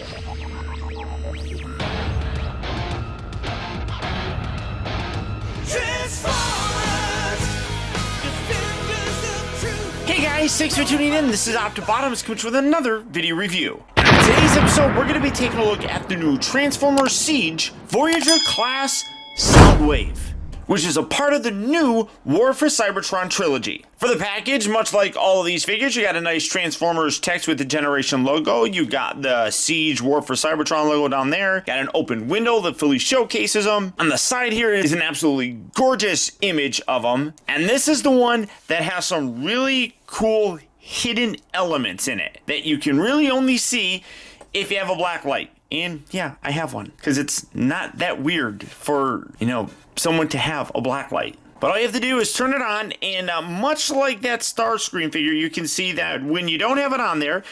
Hey guys, thanks for tuning in. This is DoctorTARDIS coming with another video review. In today's episode, we're going to be taking a look at the new Transformers Siege Voyager class Soundwave, which is a part of the new War for Cybertron trilogy. For the package, much like all of these figures, you got a nice Transformers text with the Generation logo. You got the Siege War for Cybertron logo down there. Got an open window that fully showcases them. On the side here is an absolutely gorgeous image of them. And this is the one that has some really cool hidden elements in it that you can really only see if you have a black light. And yeah, I have one, because it's not that weird for, someone to have a black light. But all you have to do is turn it on, and much like that Starscream figure, you can see that when you don't have it on there,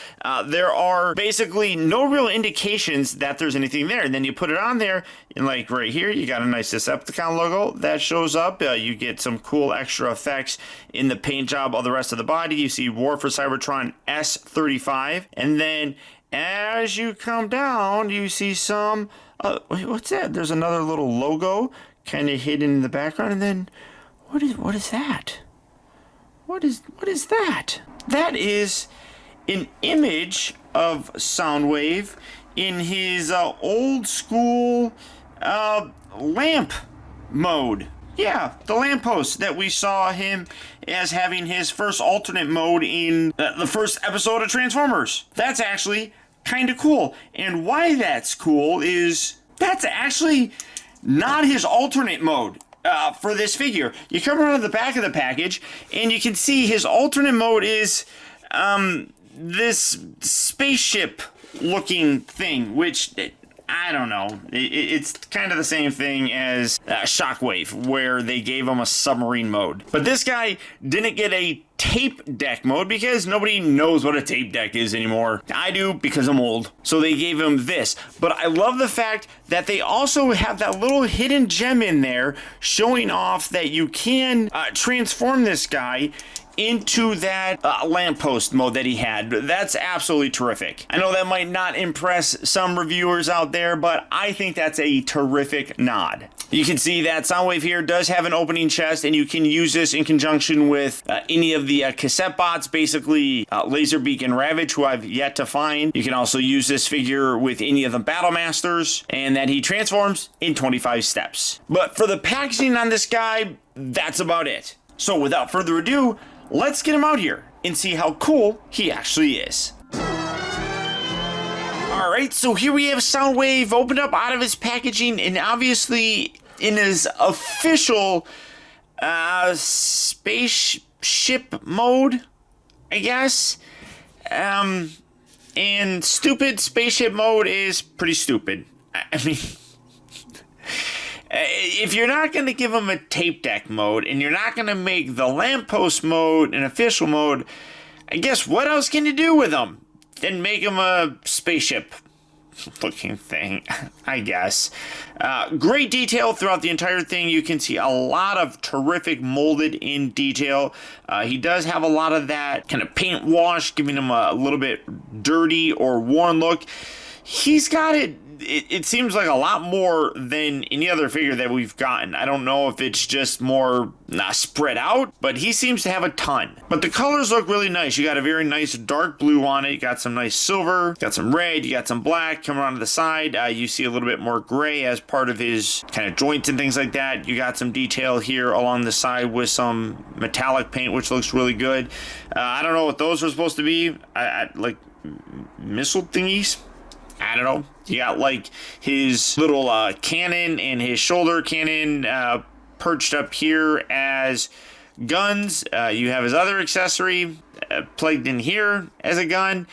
there are basically no real indications that there's anything there. And then you put it on there, and like right here, you got a nice Decepticon logo that shows up. You get some cool extra effects in the paint job of the rest of the body. You see War for Cybertron S35, and then as you come down, you see some, what's that? There's another little logo kind of hidden in the background, and then what is that? What is that? That is an image of Soundwave in his old school lamp mode. Yeah, the lamppost that we saw him as having his first alternate mode in the first episode of Transformers. That's actually kind of cool. And why that's cool is that's actually not his alternate mode for this figure. You come around the back of the package and you can see his alternate mode is this spaceship looking thing, which I don't know. It's kind of the same thing as Shockwave, where they gave him a submarine mode. But this guy didn't get a tape deck mode because nobody knows what a tape deck is anymore. I do because I'm old. So they gave him this. But I love the fact that they also have that little hidden gem in there showing off that you can transform this guy into that lamppost mode that he had. That's absolutely terrific. I know that might not impress some reviewers out there, but I think that's a terrific nod. You can see that Soundwave here does have an opening chest, and you can use this in conjunction with any of the cassette bots, basically Laserbeak and Ravage, who I've yet to find. You can also use this figure with any of the Battle Masters, and that he transforms in 25 steps. But for the packaging on this guy, that's about it. So without further ado, let's get him out here and see how cool he actually is. Alright, so here we have Soundwave opened up out of his packaging, and obviously in his official spaceship mode, I guess. And stupid spaceship mode is pretty stupid. I mean, if you're not going to give him a tape deck mode, and you're not going to make the lamppost mode an official mode, I guess what else can you do with him than make him a spaceship looking thing, I guess. Great detail throughout the entire thing. You can see a lot of terrific molded in detail. He does have a lot of that kind of paint wash, giving him a little bit dirty or worn look. He's got it seems like a lot more than any other figure that we've gotten. I don't know if it's just more spread out, but he seems to have a ton. But the colors look really nice. You got a very nice dark blue on it. You got some nice silver, got some red, you got some black coming around to the side. You see a little bit more gray as part of his kind of joints and things like that. You got some detail here along the side with some metallic paint, which looks really good. I don't know what those are supposed to be. Like missile thingies? I don't know. You got like his little cannon and his shoulder cannon perched up here as guns. You have his other accessory plugged in here as a gun.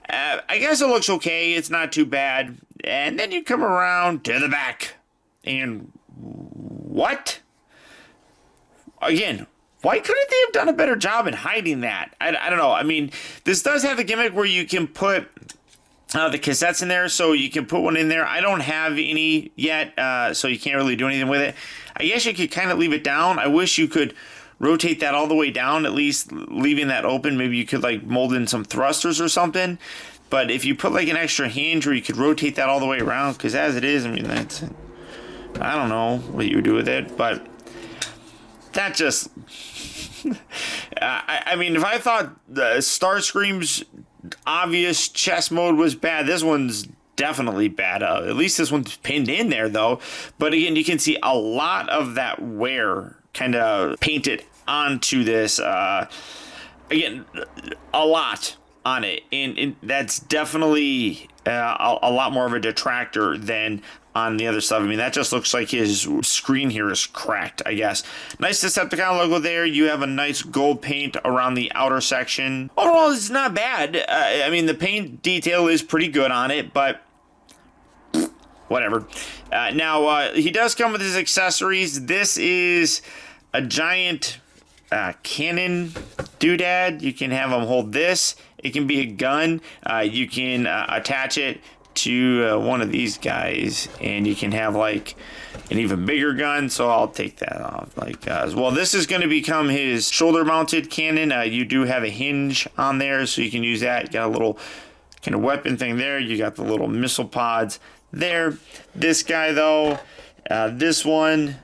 I guess it looks okay. It's not too bad. And then you come around to the back. And what? Again, why couldn't they have done a better job in hiding that? I don't know. I mean, this does have the gimmick where you can put the cassettes in there, so you can put one in there. I don't have any yet, so you can't really do anything with it. I guess you could kind of leave it down. I wish you could rotate that all the way down, at least leaving that open. Maybe you could like mold in some thrusters or something. But if you put like an extra hinge where you could rotate that all the way around, because as it is, I mean, that's, I don't know what you would do with it, but that just, I mean, if I thought the Starscream's obvious chest mode was bad, this one's definitely bad. At least this one's pinned in there though. But again, you can see a lot of that wear kind of painted onto this. Again, a lot on it, and that's definitely a lot more of a detractor than on the other stuff. I mean, that just looks like his screen here is cracked, I guess. Nice Decepticon logo there. You have a nice gold paint around the outer section. Overall, it's not bad. I mean, the paint detail is pretty good on it, but whatever. Now, he does come with his accessories. This is a giant cannon doodad. You can have him hold this. It can be a gun. You can attach it to one of these guys, and you can have like an even bigger gun. So I'll take that off like as well. This is going to become his shoulder mounted cannon. You do have a hinge on there, so you can use that. You got a little kind of weapon thing there. You got the little missile pods there. This guy though, this one,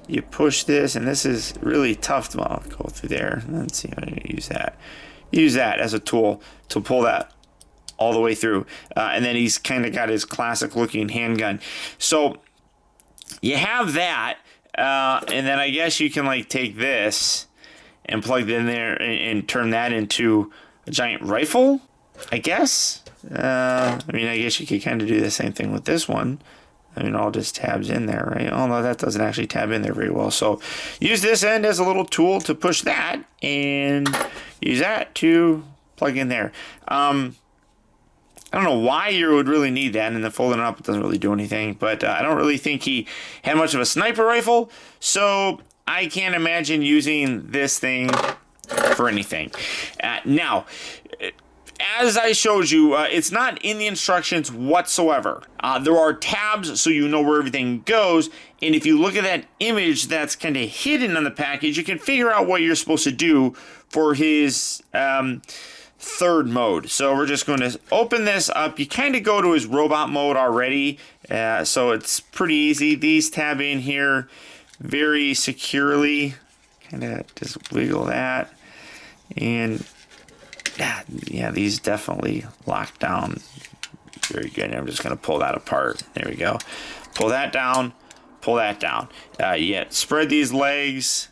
you push this, and this is really tough to go through there. Let's see how to use that. Use that as a tool to pull that all the way through. And then he's kind of got his classic looking handgun. So you have that. And then I guess you can like take this and plug it in there and turn that into a giant rifle, I guess. I mean, I guess you could kind of do the same thing with this one. I mean, all just tabs in there, right? Although that doesn't actually tab in there very well. So use this end as a little tool to push that, and use that to plug in there. I don't know why you would really need that, and then folding it up, it doesn't really do anything. But I don't really think he had much of a sniper rifle, so I can't imagine using this thing for anything. Now, as I showed you, it's not in the instructions whatsoever. There are tabs so you know where everything goes, and if you look at that image that's kind of hidden on the package, you can figure out what you're supposed to do for his third mode. So we're just going to open this up. You kind of go to his robot mode already, so it's pretty easy. These tab in here very securely. Kind of just wiggle that, and yeah, these definitely lock down very good. I'm just going to pull that apart. There we go. Pull that down. Pull that down. Spread these legs.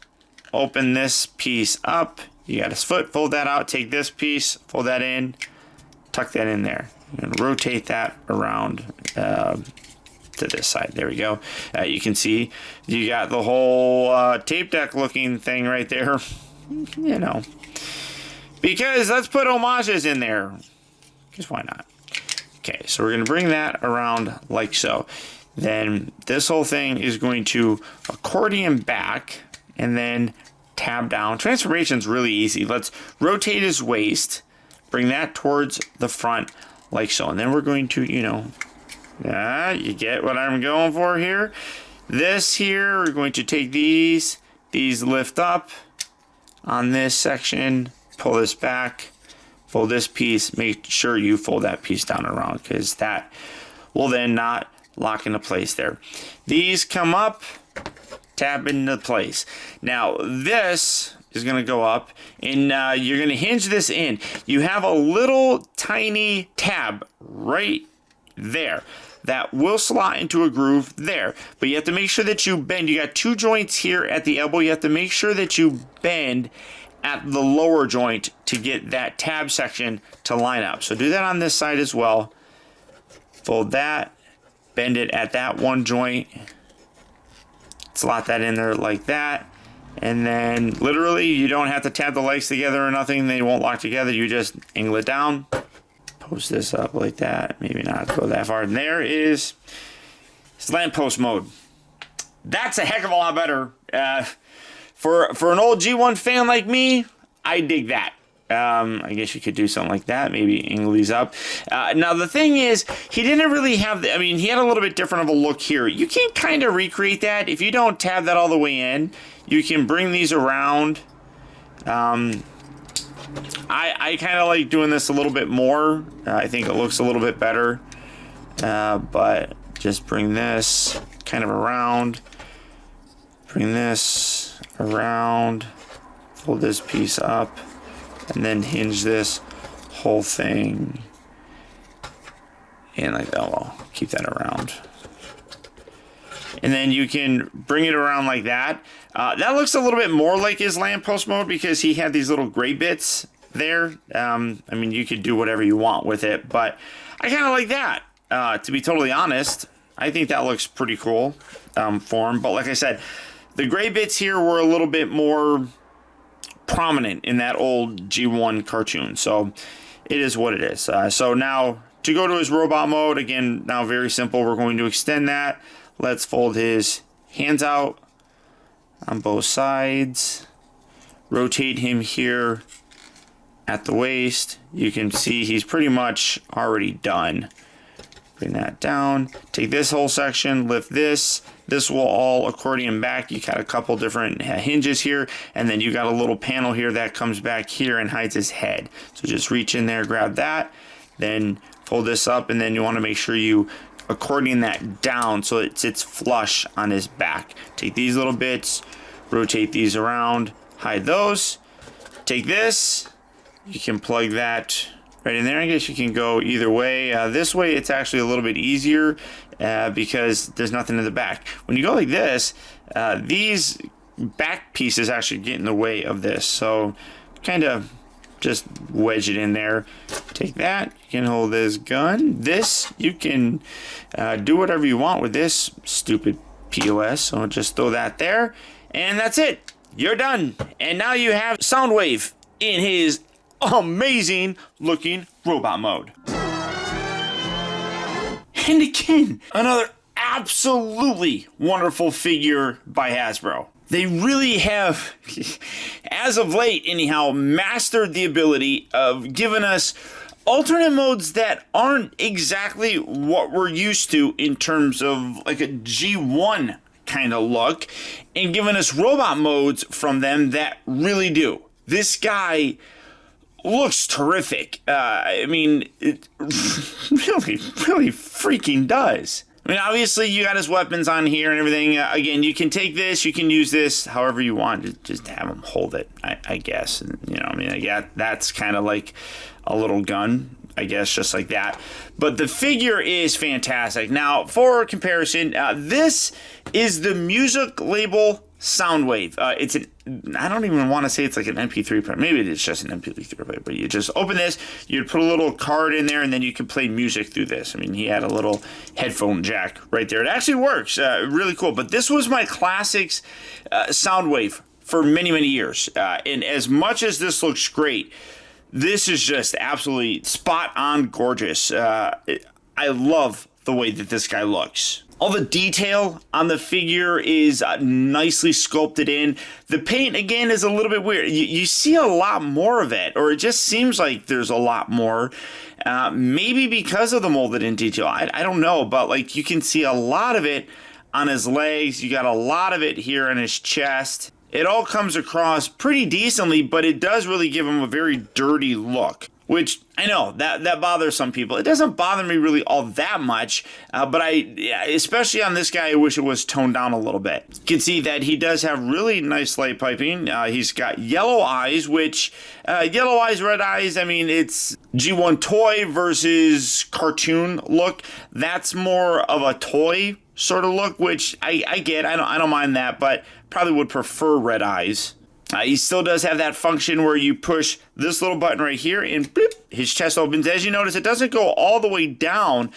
Open this piece up. You got his foot. Fold that out. Take this piece. Fold that in. Tuck that in there. And rotate that around to this side. There we go. You can see you got the whole tape deck looking thing right there. You know. Because let's put homages in there. Because why not? Okay, so we're going to bring that around like so. Then this whole thing is going to accordion back and then tab down. Transformation's really easy. Let's rotate his waist. Bring that towards the front like so. And then we're going to, you know, you get what I'm going for here. This here, we're going to take these lift up on this section. Pull this back, fold this piece, make sure you fold that piece down around because that will then not lock into place there. These come up, tab into place. Now this is going to go up, and you're going to hinge this in. You have a little tiny tab right there that will slot into a groove there, but you have to make sure that you bend. You got two joints here at the elbow. You have to make sure that you bend at the lower joint to get that tab section to line up. So do that on this side as well. Fold that, bend it at that one joint, slot that in there like that, and then literally you don't have to tab the legs together or nothing. They won't lock together. You just angle it down, post this up like that. Maybe not go that far. And there is slant post mode. That's a heck of a lot better. For an old G1 fan like me, I dig that. I guess you could do something like that. Maybe angle these up. Now, the thing is, he didn't really have... I mean, he had a little bit different of a look here. You can kind of recreate that. If you don't tab that all the way in, you can bring these around. I kind of like doing this a little bit more. I think it looks a little bit better. But just bring this kind of around. Bring this around. Fold this piece up. And then hinge this whole thing. And like, oh, well, keep that around. And then you can bring it around like that. That looks a little bit more like his lamppost mode because he had these little gray bits there. I mean, you could do whatever you want with it, but I kind of like that. To be totally honest, I think that looks pretty cool for him. But like I said, the gray bits here were a little bit more prominent in that old G1 cartoon, so it is what it is. So now to go to his robot mode, again, now very simple, we're going to extend that. Let's fold his hands out on both sides, rotate him here at the waist. You can see he's pretty much already done. Bring that down, take this whole section, lift this. This will all accordion back. You got a couple different hinges here, and then you got a little panel here that comes back here and hides his head. So just reach in there, grab that, then fold this up, and then you want to make sure you accordion that down so it sits flush on his back. Take these little bits, rotate these around, hide those. Take this, you can plug that right in there. I guess you can go either way. This way it's actually a little bit easier because there's nothing in the back. When you go like this, these back pieces actually get in the way of this. So kind of just wedge it in there. Take that, you can hold this gun. This, you can do whatever you want with this stupid POS. So just throw that there, and that's it. You're done. And now you have Soundwave in his amazing looking robot mode. And again, another absolutely wonderful figure by Hasbro. They really have, as of late anyhow, mastered the ability of giving us alternate modes that aren't exactly what we're used to in terms of like a G1 kind of look, and giving us robot modes from them that really do. This guy looks terrific. I mean, it really freaking does. I mean, obviously, you got his weapons on here and everything. Again, you can take this, you can use this however you want. Just have him hold it, I guess. And, you know, I mean, that's kind of like a little gun, I guess, just like that. But the figure is fantastic. Now, for comparison, this is the music label Soundwave. It's an, I don't even want to say it's like an MP3 player. Maybe it's just an MP3 player, but you just open this, you'd put a little card in there, and then you can play music through this. I mean, he had a little headphone jack right there. It actually works. Really cool. But this was my classics Soundwave for many, many years. And as much as this looks great, this is just absolutely spot on gorgeous. I love the way that this guy looks. All the detail on the figure is nicely sculpted in. The paint, again, is a little bit weird. You see a lot more of it, or it just seems like there's a lot more. Maybe because of the molded in detail. I don't know, but like you can see a lot of it on his legs. You got a lot of it here on his chest. It all comes across pretty decently, but it does really give him a very dirty look. Which, I know, that bothers some people. It doesn't bother me really all that much, but especially on this guy, I wish it was toned down a little bit. You can see that he does have really nice light piping. He's got yellow eyes, which, yellow eyes, red eyes, I mean, it's G1 toy versus cartoon look. That's more of a toy sort of look, which I get. I don't mind that, but probably would prefer red eyes. He still does have that function where you push this little button right here and bloop, his chest opens. As you notice, it doesn't go all the way down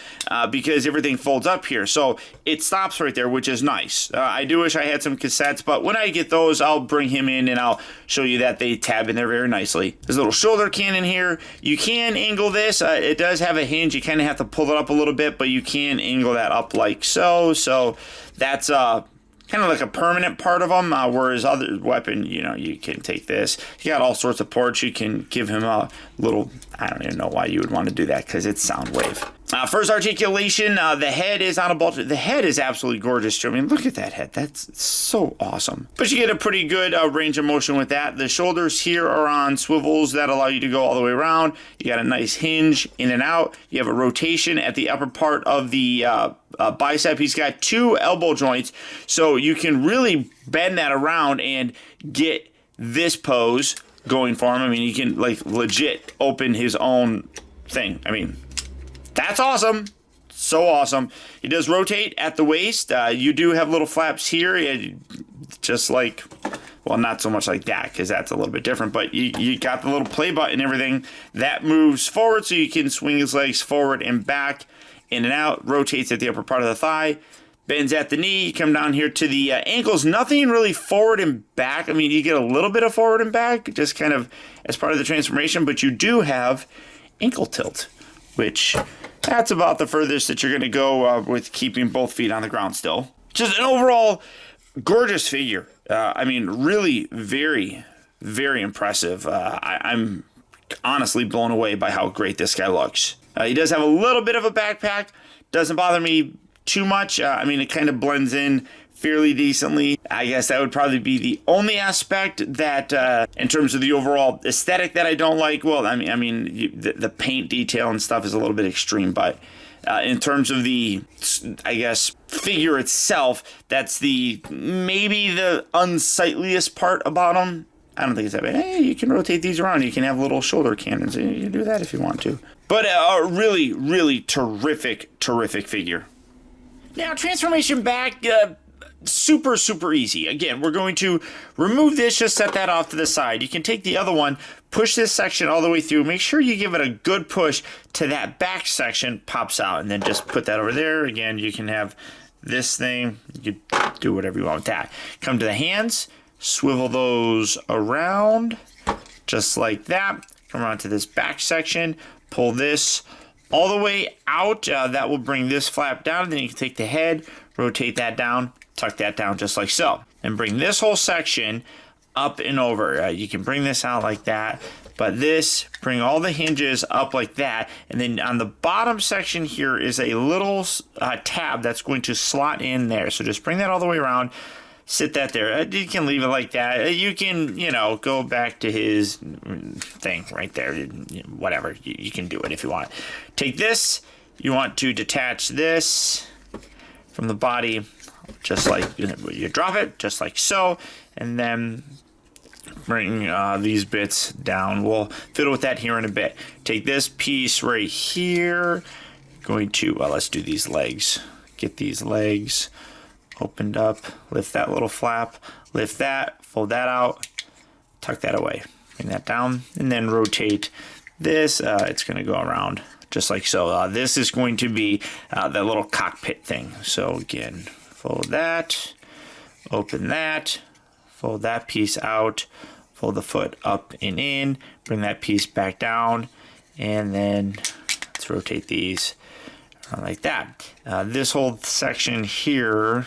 because everything folds up here. So it stops right there, which is nice. I do wish I had some cassettes, but when I get those, I'll bring him in and I'll show you that they tab in there very nicely. There's a little shoulder cannon here. You can angle this. It does have a hinge. You kind of have to pull it up a little bit, but you can angle that up like so. So that's kind kind of like a permanent part of them, whereas other weapon, you know, you can take this. You got all sorts of ports. You can give him a little, I don't even know why you would want to do that, because it's Soundwave. First articulation, the head is on a bolt. The head is absolutely gorgeous too. I mean, look at that head. That's so awesome. But you get a pretty good range of motion with that. The shoulders here are on swivels that allow you to go all the way around. You got a nice hinge in and out. You have a rotation at the upper part of the bicep. He's got 2 elbow joints, so you can really bend that around and get this pose going for him. I mean, you can like legit open his own thing. I mean, that's awesome. So awesome. He does rotate at the waist. You do have little flaps here, just like, well, not so much like that, because that's a little bit different, but you got the little play button and everything. That moves forward, so you can swing his legs forward and back, in and out. Rotates at the upper part of the thigh. Bends at the knee. You come down here to the ankles. Nothing really forward and back. I mean, you get a little bit of forward and back, just kind of as part of the transformation, but you do have ankle tilt, which that's about the furthest that you're going to go with keeping both feet on the ground still. Just an overall gorgeous figure. I mean, really very, very impressive. I'm honestly blown away by how great this guy looks. He does have a little bit of a backpack. Doesn't bother me too much. I mean, it kind of blends in fairly decently. I guess that would probably be the only aspect that, in terms of the overall aesthetic, that I don't like. Well, I mean, the paint detail and stuff is a little bit extreme, but in terms of the, I guess, figure itself, that's maybe the unsightliest part about him. I don't think it's that bad. Hey, you can rotate these around. You can have little shoulder cannons. You can do that if you want to. But a really, really terrific figure. Now, transformation back, super, super easy. Again, we're going to remove this, just set that off to the side. You can take the other one, push this section all the way through. Make sure you give it a good push to that back section, pops out, and then just put that over there. Again, you can have this thing. You can do whatever you want with that. Come to the hands, swivel those around, just like that. Come around to this back section, pull this all the way out. That will bring this flap down. Then you can take the head, rotate that down, tuck that down just like so, and bring this whole section up and over. You can bring this out like that, but this, bring all the hinges up like that, and then on the bottom section here is a little tab that's going to slot in there. So just bring that all the way around, sit that there. You can leave it like that. You can, go back to his thing right there. Whatever, you can do it if you want. Take this, you want to detach this from the body, just like you drop it, just like so, and then bring these bits down. We'll fiddle with that here in a bit. Take this piece right here, going to, let's do these legs. Get these legs opened up, lift that little flap, lift that, fold that out, tuck that away, bring that down, and then rotate this. It's going to go around just like so. This is going to be that little cockpit thing. So again, fold that, open that, fold that piece out, fold the foot up and in, bring that piece back down, and then let's rotate these like that. This whole section here,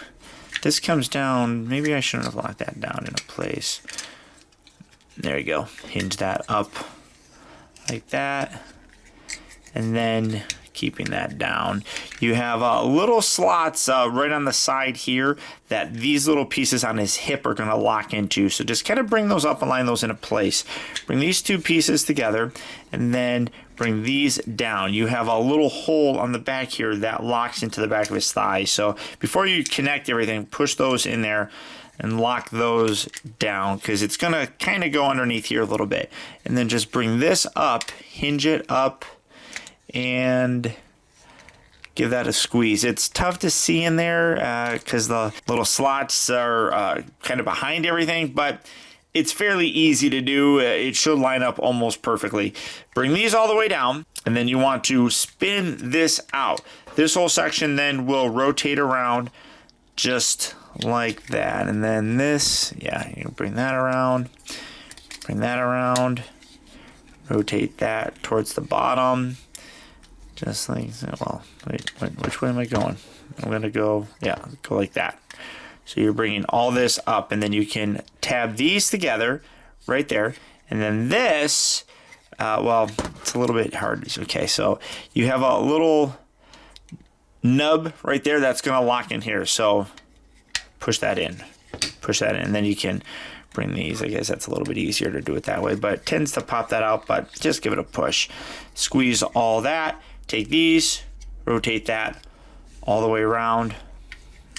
this comes down. Maybe I shouldn't have locked that down in a place. There you go. Hinge that up like that, and then keeping that down. You have little slots right on the side here that these little pieces on his hip are going to lock into. So just kind of bring those up and line those into place. Bring these two pieces together and then bring these down. You have a little hole on the back here that locks into the back of his thigh. So before you connect everything, push those in there and lock those down, because it's going to kind of go underneath here a little bit. And then just bring this up, hinge it up, and give that a squeeze. It's tough to see in there because the little slots are kind of behind everything, but it's fairly easy to do. It should line up almost perfectly. Bring these all the way down, and then you want to spin this out. This whole section then will rotate around just like that. And then this, you bring that around, rotate that towards the bottom. Just like, well, wait, which way am I going? I'm going to go, go like that. So you're bringing all this up, and then you can tab these together right there. And then this, well, it's a little bit hard. Okay, so you have a little nub right there that's going to lock in here. So push that in, and then you can bring these. I guess that's a little bit easier to do it that way, but it tends to pop that out, but just give it a push. Squeeze all that, take these, rotate that all the way around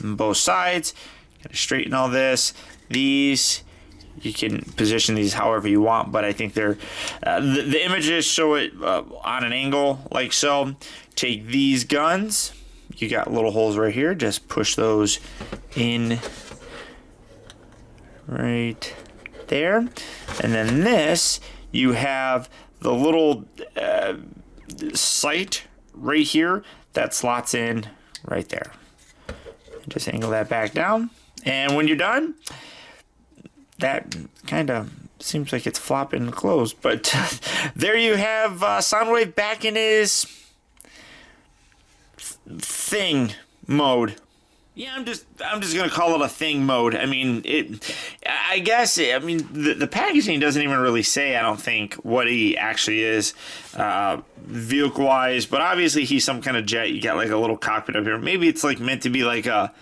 on both sides. Gotta straighten all this. These, you can position these however you want, but I think they're the images show it on an angle like so. Take these guns, you got little holes right here, just push those in right there. And then this, you have the little sight right here that slots in right there. Just angle that back down, and when you're done, that kind of seems like it's flopping closed, but there you have Soundwave back in his thing mode. Yeah, I'm just gonna call it a thing mode. I mean, I guess the packaging doesn't even really say, I don't think, what he actually is vehicle wise, but obviously he's some kind of jet. You got like a little cockpit up here. Maybe it's like meant to be like a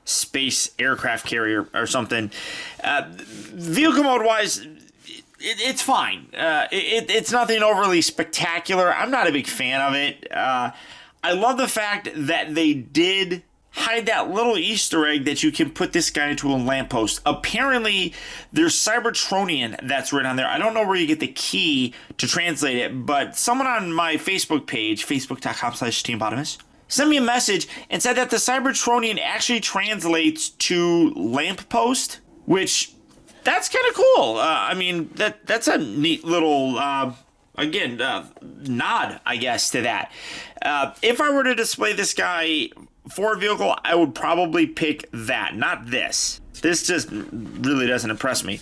space aircraft carrier or something. Vehicle mode wise, it's fine. It's nothing overly spectacular. I'm not a big fan of it. I love the fact that they did hide that little Easter egg that you can put this guy into a lamppost. Apparently, there's Cybertronian that's written on there. I don't know where you get the key to translate it, but someone on my Facebook page, facebook.com/TeamBottomus, sent me a message and said that the Cybertronian actually translates to lamppost, which that's kind of cool. I mean, that's a neat little, nod, I guess, to that. If I were to display this guy for a vehicle, I would probably pick that, not this. This just really doesn't impress me.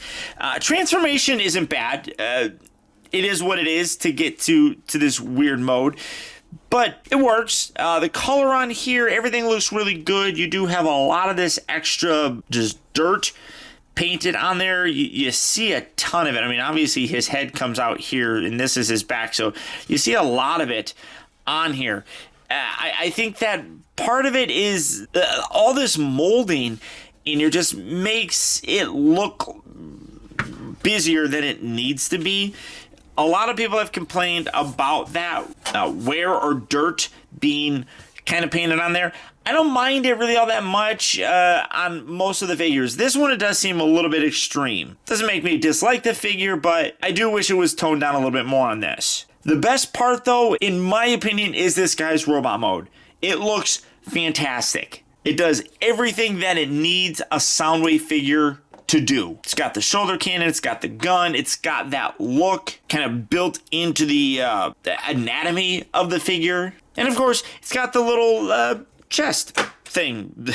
Transformation isn't bad. It is what it is to get to this weird mode, but it works. The color on here, everything looks really good. You do have a lot of this extra just dirt painted on there. You see a ton of it. I mean, obviously his head comes out here, and this is his back, so you see a lot of it on here. I think that part of it is all this molding in here just makes it look busier than it needs to be. A lot of people have complained about that wear or dirt being kind of painted on there. I don't mind it really all that much on most of the figures. This one, it does seem a little bit extreme. Doesn't make me dislike the figure, but I do wish it was toned down a little bit more on this. The best part, though, in my opinion, is this guy's robot mode. It looks fantastic. It does everything that it needs a Soundwave figure to do. It's got the shoulder cannon, it's got the gun, it's got that look kind of built into the anatomy of the figure. And of course, it's got the little chest thing,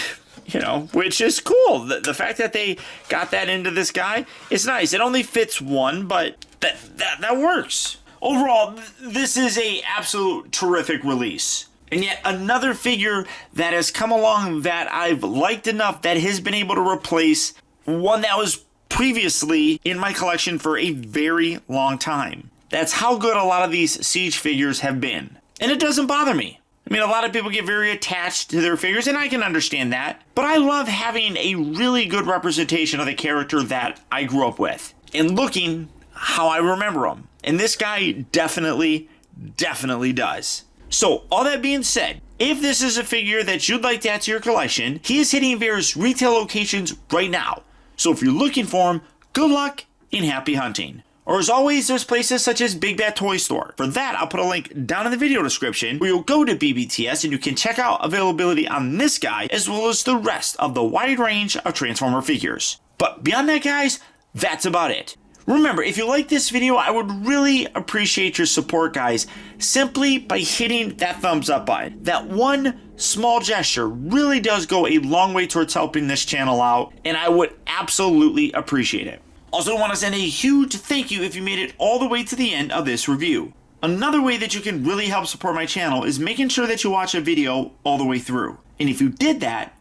you know, which is cool. The fact that they got that into this guy is nice. It only fits one, but that works. Overall, this is a absolute terrific release. And yet another figure that has come along that I've liked enough that has been able to replace one that was previously in my collection for a very long time. That's how good a lot of these Siege figures have been. And it doesn't bother me. I mean, a lot of people get very attached to their figures, and I can understand that. But I love having a really good representation of the character that I grew up with and looking how I remember them. And this guy definitely does. So, all that being said, if this is a figure that you'd like to add to your collection, he is hitting various retail locations right now. So if you're looking for him, good luck and happy hunting. Or as always, there's places such as Big Bad Toy Store. For that, I'll put a link down in the video description where you'll go to BBTS and you can check out availability on this guy as well as the rest of the wide range of Transformer figures. But beyond that, guys, that's about it. Remember, if you like this video, I would really appreciate your support, guys, simply by hitting that thumbs up button. That one small gesture really does go a long way towards helping this channel out, and I would absolutely appreciate it. Also, want to send a huge thank you if you made it all the way to the end of this review. Another way that you can really help support my channel is making sure that you watch a video all the way through. And if you did that,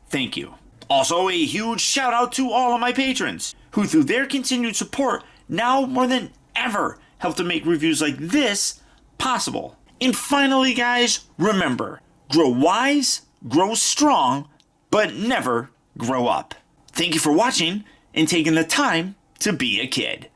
thank you. Also, a huge shout out to all of my patrons, who through their continued support now more than ever help to make reviews like this possible. And finally guys, remember, grow wise, grow strong, but never grow up. Thank you for watching and taking the time to be a kid.